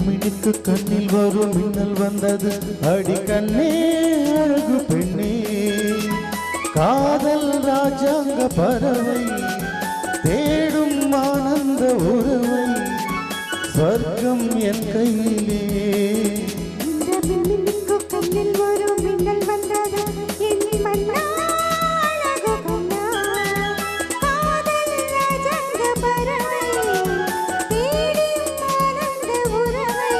மின்மினிக்கு கண்ணில் வரும் மின்னல் வந்தது அடி கண்ணே அழகு பெண்ணே காதல் ராஜாங்க பறவை தேடும் ஆனந்த உறவை ஸ்வர்க்கம் என் கையிலே இந்த மின்மினிக்கு கண்ணில் வரும் மின்னல் வந்தது என் மன்னா அழகு கண்ணா காதல் ராஜாங்க பறவை தேடும் ஆனந்த உறவை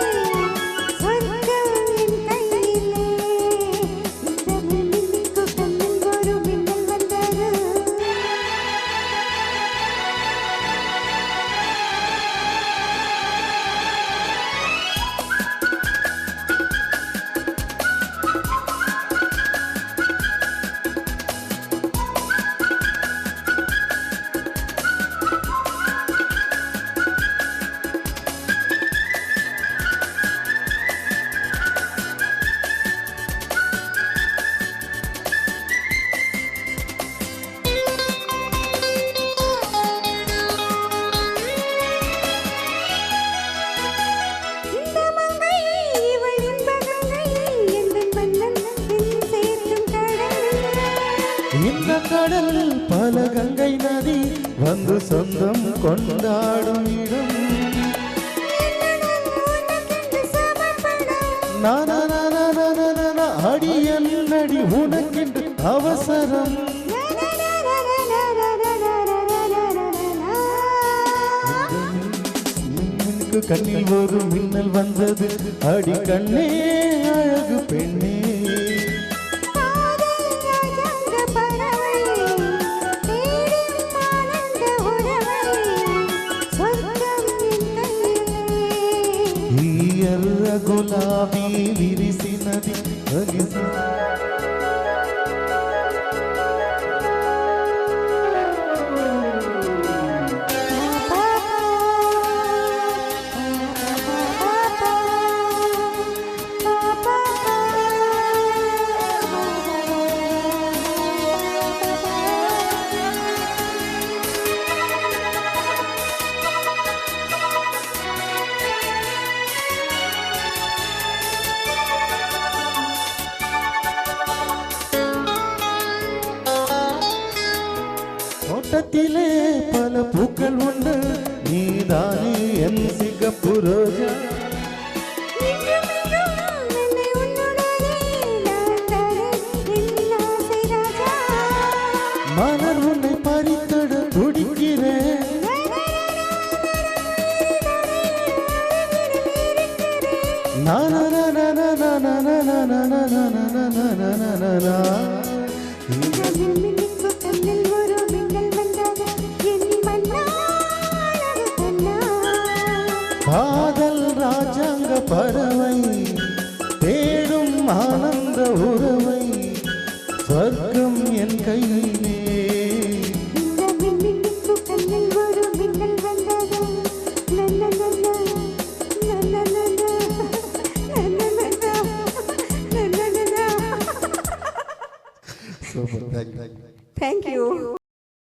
ஸ்வர்க்கம் என் கையிலே இந்த மின்மினிக்கு கண்ணில் வரும் மின்னல் வந்தது இந்த கடல் பல கங்கை நதி வந்து சொந்தம் கொண்டாடும் இடம் அடி என்னடி உனக்கென்று அவசரம் மின்னுக்கு கண்ணில் ஒரு மின்னல் வந்தது அடி கண்ணே அழகு பெண்ணே ఎర్ర గులాబీ విరిసినది కలిసి தோட்டத்திலே பல பூக்கள் உண்டு நீதானே என் சிகப்பு ரோஜா மலர் உன்னை பறித்தட துடிக்கிறேன் காதல் ராஜாங்க பறவை தேடும் ஆனந்த உறவை ஸ்வர்க்கம் என் கையிலே இந்த மின்மினிக்கு கண்ணில் வரும் மின்னல் வந்தது Super, thank you. Thank you.